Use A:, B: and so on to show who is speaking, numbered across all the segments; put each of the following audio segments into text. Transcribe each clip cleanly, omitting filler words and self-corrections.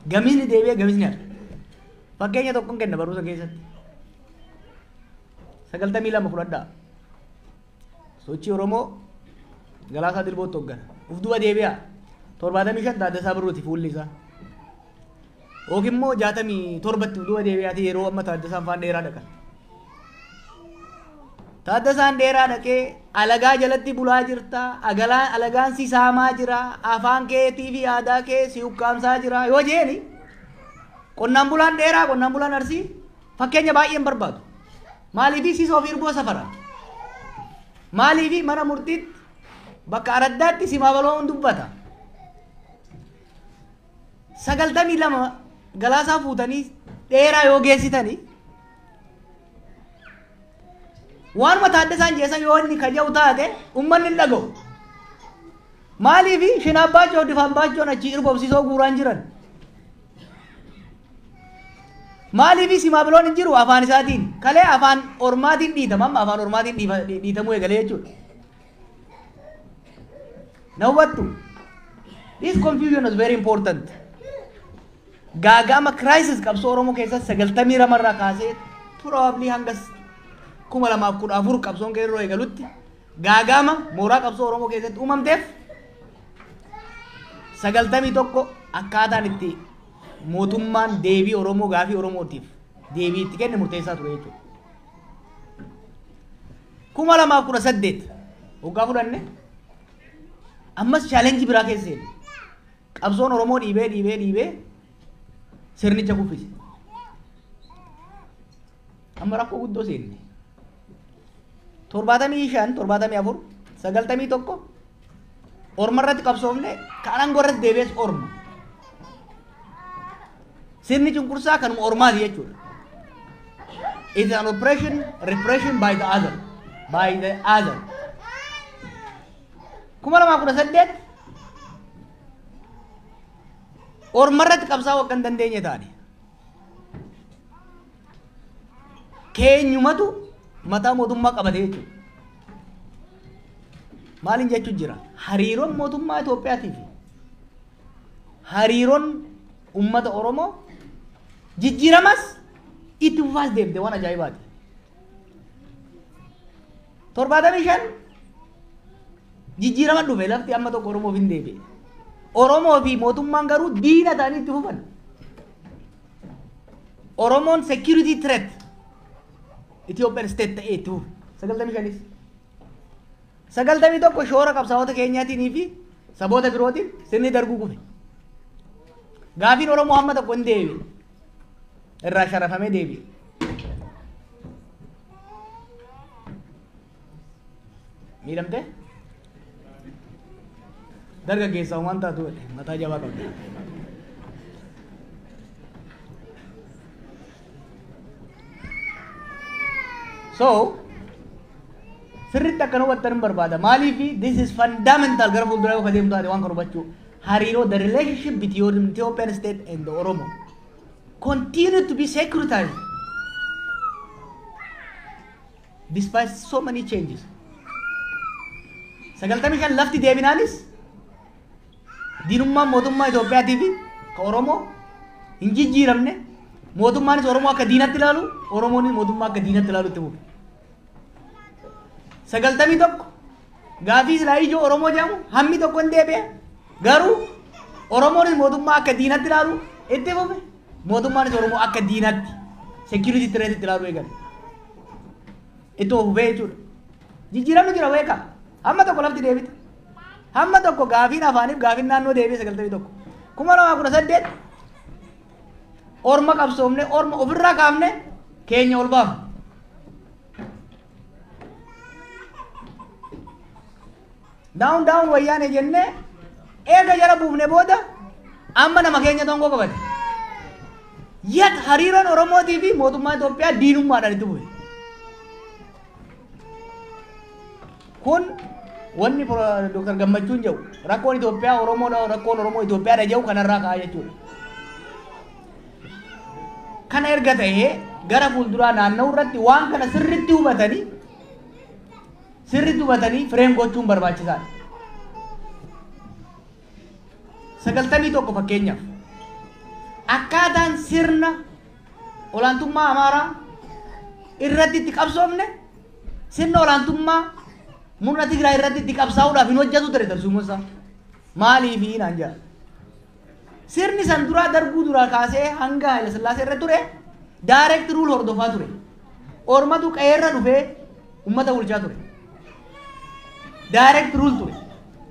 A: Gamisni deebi'ee gamisni hafe. Fakkeenya tokkoon kenna barumsa keessatti. 92 fudhadhaa. Sochii Oromoo Galaasaa Dilbootti hooggana. Uf duba deebi'a. 75 Taaddasaa Birruuti fuulli isaa. Yookiin immoo 67 uf duba deebi'aati yeroo amma Taaddasaan faan dheeraa dhaqan. Taaddasaan dheeraa dhaqee alagaa jalatti bulaa jirta. Alagaan si saamaa jira. Afaan keetii fi aadaa kee si ukkaamsaa jira. Yoo jeeni qonnaan bulaan dheeraa qonnaan bulaan Arsii fakkeenya baay'een barbaadu. Maaliif siis ofii irboo safara? Maaliif mana murtiitti bakka araddaatti si maabaloo dubbata? 92 Galaasaa fuutanii dheeraa yoo geessitanii waanuma Taaddasaan jeessan yoo inni kaja'u taate uummanni hin dhaga'u. Maaliif Shinaabaachoo Difaambaachoon achi irboobsisoo guuraan jiran? Maaliif simaabiloon hin jiru afaan isaatiin kalee afaan ormaatiin dhiitama amma afaan ormaatiin dhiitamuu eegalee jechuudha. Now what to? This confusion is very important. Gaagama crisis qabsoo Oromoo keessatti 92 irraa kaasee probably hanga 2014 qabsoon qeerroo eegalutti gaagama mooraa qabsoo Oromoo keessatti uumamteef 91 akkaataan itti mootummaan deebii Oromoo gaafii Oromootiif deebii itti kenne murteessaa ture jechuudha. 2018 waggaa fudhanne ammas challenge biraa keessa seenne. Qabsoon Oromoo dhiibee sirnicha kuffise. Amma rakkoo guddoo seenne. 75 74 91 Orma irratti qabsoofne kan aangoo irratti deebi'es Orma. Sirni cunqursaa kanuma Ormaati jechuudha. It is an repression by the other. Kuma lama kudha saddeet Orma irratti qabsaa'uu akka hin dandeenye taane. Keenyumatu mataa mootummaa qabate jechuudha. Maaliin jechuun jira? Hariiroon mootummaa Itoophiyaatii fi hariiroon ummata Oromoo jijjiiramas itti fufaas deemte waan ajaa'ibaati. 75 jijjiirama dhufe lafti amma tokko Oromoof hin deebi'e. Oromoo fi mootummaan garuu diina ta'anii itti fufan. Oromoon security threat Ethiopian state ta'ee itti fufe. 95 91 shoora qabsaa'ota keenyaatiin fi saboota birootiin sirni darguu kufe. Gaafiin Oromoo hamma tokko hin deebi'e. Irraa sharafamee deebi'e. Miidhamte? Dargaggeessaan waan taatu mataa jabaa qabdi. So, sirriitti akkana hubattan hin barbaada. Maaliif this is fundamental gara fuulduraa yoo adeemtu taate waan kan hubachuu. Hariiroo the relationship between Ethiopian state and the Oromo continue to be securitized despite so many changes. 95 lafti deebinaanis diinummaan mootummaa Itoophiyaatii fi ka Oromoo hin jijjiiramne mootummaanis Oromoo akka diinatti ilaalu Oromoonis mootummaa akka diinatti ilaalu itti fufe. 91 gaafii silaa ijoo Oromoo jedhamu hammi tokko hin deebi'e. Garuu Oromoonis mootummaa akka diinatti ilaalu itti fufe. Mootummaanis Oromoo akka diinatti security threat itti ilaalu eegale. Itti fufee jechuudha. Jijjiiramni jira beeka. Hamma tokko lafti deebite. Hamma tokko gaafiin afaaniif gaafiin naannoo deebi'e 91. 2018 Orma qabsoofne Orma ofirraa kaafne keenya ol baafne. Down wayyaane jenne eega jala buufne booda amma nama keenya tongoo qabate. Yet hariiroon Oromootii fi mootummaa Itoophiyaa diinummaadhaan itti bu'e. Kun wanni Dr. Gammachuun jedhu rakkoon Itoophiyaa Oromoodha rakkoon Oromoo Itoophiyaadha jedhu kanarraa ka'aa jechuudha. Kana erga ta'ee gara fuulduraa naanna'u irratti waan kana sirriitti hubatanii fireem gochuun barbaachisaadha. 91 fakkeenyaaf akkaataan sirna olaantummaa Amaaraa irratti itti qabsoomne sirna olaantummaa murna Tigraay irratti itti qabsaa'uudhaaf hin hojjetu ture tarsiimoon isaa maaliif naan jedha. Sirni san duraa darbuu duraa kaasee hanga Haayile Sillaasee irra ture direct rule hordofaa ture. Ormatu qeerra dhufee ummata bulchaa ture. Direct rule ture.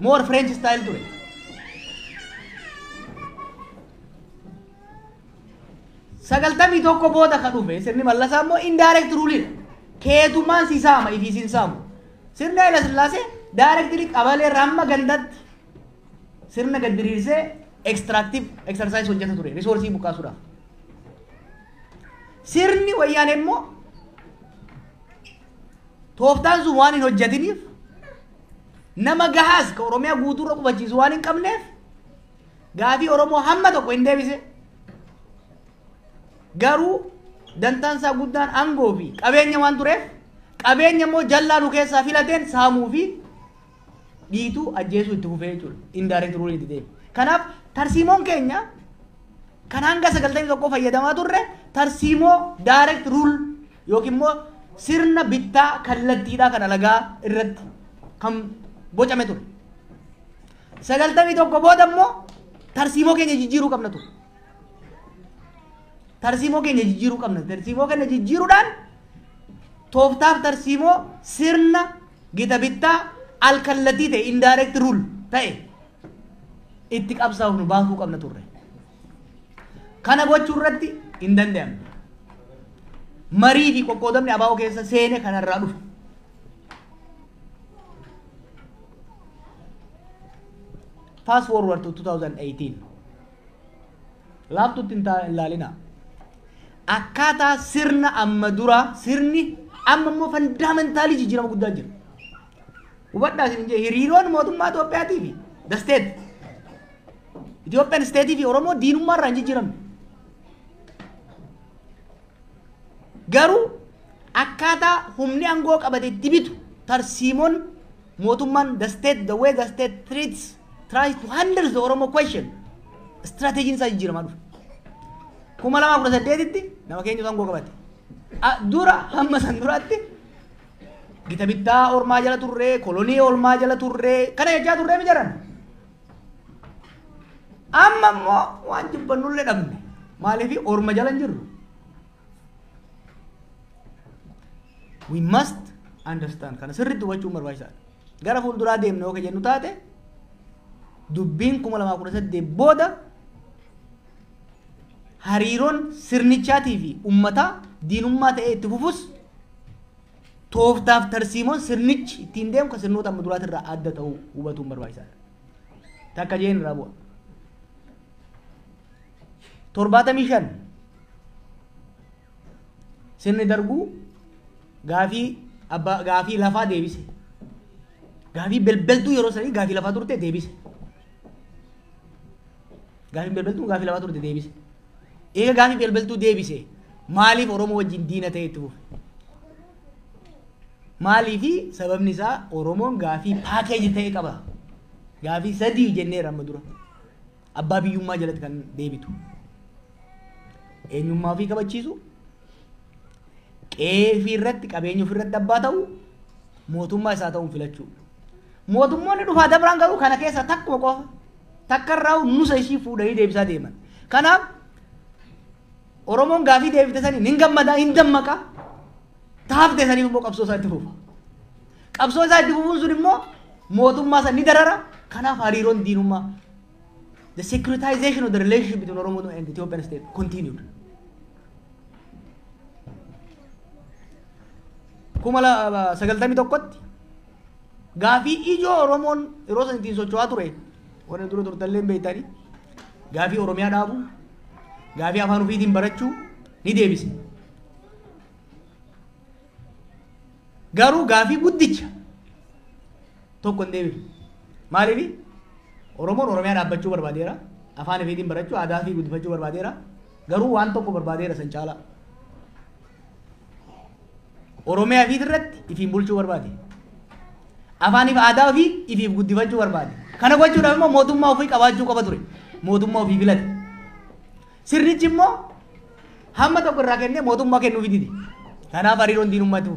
A: More French style ture. Sagaltamii tokko booda kan dhufe sirni Mallasaa immoo indirect rule keetumaan si saama ifii sin saamu. Sirni Haayile Sillaasee directly qabalee ramma gandatti sirna gad diriirsee extractive exercise hojjeta ture resource buqqaasuudhaaf. Sirni wayyaanee immoo tooftaan sun waan hin hojjetiniif nama gahaas ka Oromiyaa guutuurra qubachiisu waan hin qabneef gaafii Oromoo hamma tokko hin deebise. Garuu dantaan isaa guddaan aangoo fi qabeenya waan tureef qabeenya immoo jallaa nu keessaa filateen saamuu fi dhiituu ajjeesuu itti fufee jechuudha. Indirect rule itti deebi. Kanaaf tarsiimoon keenya kan hanga 91 fayyadamaa turre tarsiimoo direct rule yookiin immoo sirna bittaa kallattiidhaa kan alagaa irratti kan bocame ture. 91 booda immoo tarsiimoo keenya jijjiiruu qabna ture. Tarsiimoo keenya jijjiiruu qabna. Tarsiimoo keenya jijjiiruudhaan tooftaaf tarsiimoo sirna gita bittaa alkallattii ta'e indirect rule ta'e itti qabsaa'uuf nu baasuu qabna turre. Kana gochuu irratti hin danda'amne. Marii fi qoqqoodamni abaa'oo keessa seene kanarraa dhufe. Fast forward to 2018. Laaftutti hin ilaalina. Akkaataa sirna amma dura sirni amma immoo fundamentaalii jijjiirama guddaa jira. Hubadhaa isin jee hiriiroon mootummaa Itoophiyaatii fi the state Ethiopian state fi Oromoo diinummaa irraa hin jijjiiramne. Garuu akkaataa humni aangoo qabate itti bitu tarsiimoon mootummaan the state the way the state tries to handle the Oromo question strategiin isaa jijjiiramaa dhufe. 2018tti nama keenya aangoo qabate. Dura hamma san duraatti gita bittaa ormaa jala turre kolonii ormaa jala turre kana jechaa turre mi jaran. Amma immoo waan jibbannullee dhabne maaliif orma jala hin jirru. We must understand kana sirriitti hubachuun barbaachisaadha. Gara fuulduraa deemne yoo jennu taate dubbiin 2018 booda hariiroon sirnichaatii fi uummataa diinummaa ta'ee itti fufus tooftaaf tarsiimoon sirnichi ittiin deemu kan sirnoota amma duraatirraa adda ta'uu hubatuun barbaachisaadha. Takka jeen irraa bu'a. 75 sirni darbuu gaafii lafaa deebise. Gaafii belbeltuu yeroo sanii gaafii lafaa turte deebise. Gaafii belbeltuu gaafii lafaa turte deebise. Eega gaafii belbeltuu deebise maaliif Oromoo wajjin diina ta'e itti fufe? Maaliifi sababni isaa Oromoon gaafii paakeejii ta'e qaba. Gaafii sadii jenneera amma dura. Abbaa biyyummaa jalatti kan deebitu. Eenyummaa ofii kabachiisu. Qe'ee ofii irratti qabeenya ofii irratti abbaa ta'u mootummaa isaa ta'uun filachuu. Mootummoonni dhufaa dabraan garuu kana keessa takkuma qofa. Takka irraa nusa ishii fuudhanii deebisaa deeman. Kanaaf Oromoon gaafii deebite sanii hin gammadaa hin dammaqa. Taafte sanii immoo qabsoo isaa itti fufa. Qabsoo isaa itti fufuun sun immoo mootummaa san ni darara. Kanaaf hariiroon diinummaa. The securitization of the relationship between Oromo and the Ethiopian state continued. Kumala 91tti gaafii ijoo Oromoon yeroo san ittiin socho'aa ture warra dura turtallee beeytanii gaafii Oromiyaa dhaabuu gaafii afaan ofiitiin barachuu ni deebise. Garuu gaafii guddicha tokko hin deebine. Maaliif Oromoon Oromiyaa dhaabbachuu barbaadeera, afaan ofiitiin barachuu, aadaa fi guddifachuu barbaadeera. Garuu waan tokko barbaadeera san caalaa. Oromiyaa fi irratti ifiin bulchuu barbaade. Afaaniif aadaa fi ifiif guddifachuu barbaade. Kana gochuudhaaf immoo mootummaa ofii qabaachuu qaba ture. Mootummaa ofii filate. Sirnichi immoo hamma tokko irraa kennee mootummaa kennuuf dide. Kanaaf hariiroon diinummatu.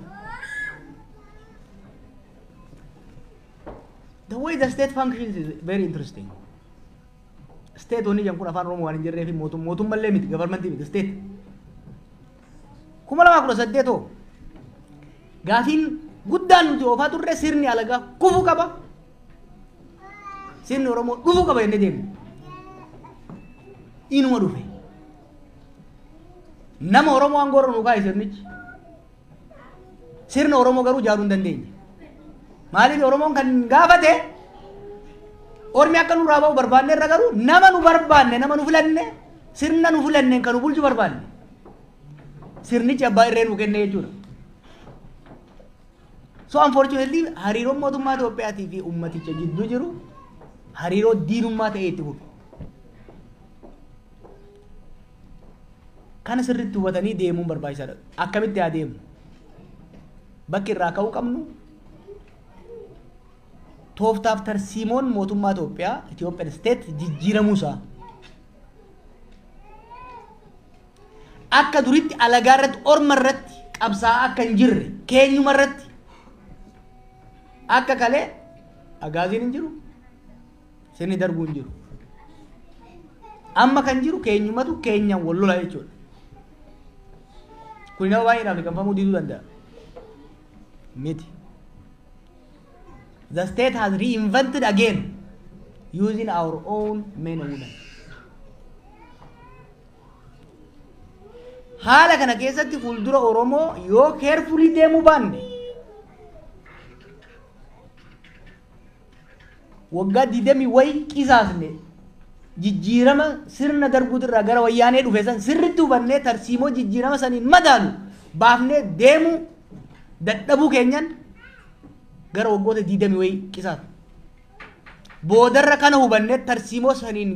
A: The way the state functions is very interesting. State only yang kun afaan Oromoo waan hin jirree fi mootummallee miti government miti state. 2018 gaafiin guddaan nuti oofaa turre sirni alagaa kufuu qaba. Sirni Oromoo dhufuu qaba jennee deemne. Inuma dhufe. Nama Oromoo aangoo irra nu kaa'e sirnichi. Sirna Oromoo garuu ijaaruu hin dandeenye. Maaliif Oromoon kan gaafate ormi akka nurraa ba'u barbaanne irra garuu nama nu barbaanne nama nu filanne sirna nu filanne kan nu bulchu barbaanne. Sirnichi abbaa irree nu kenne jechuudha. So unfortunately hariiroon mootummaa Itoophiyaatii fi ummaticha gidduu jiru hariiroo diinummaa ta'ee itti fufe. Kana sirriitti hubatanii deemuun barbaachisaadha. Akkamitti haa deemnu? Bakki irraa ka'uu qabnu tooftaaf tarsiimoon mootummaa Itoophiyaa Ethiopian state jijjiiramuusaa akka duritti alagaa irratti orma irratti qabsaa akka hin jirre keenyuma irratti akka kalee agaaziin hin jiru sirni darbuu hin jiru amma kan jiru keenyumatu keenyaan wal lola jechuudha. Kun nama baay'eedhaaf liqanfamuu diiduu danda'a miti. The state has reinvented again using our own men and women. Haala kana keessatti fuuldura Oromoo yoo carefully deemuu baanne waggaa 20 wayi qisaasne jijjiirama sirna darbuutirraa gara wayyaanee dhufe san sirriitti hubannee tarsiimoo jijjiirama saniin madaalu baafnee deemuu dadhabuu keenyan gara waggoota 20 wayi qisaas boodarra kana hubannee tarsiimoo saniin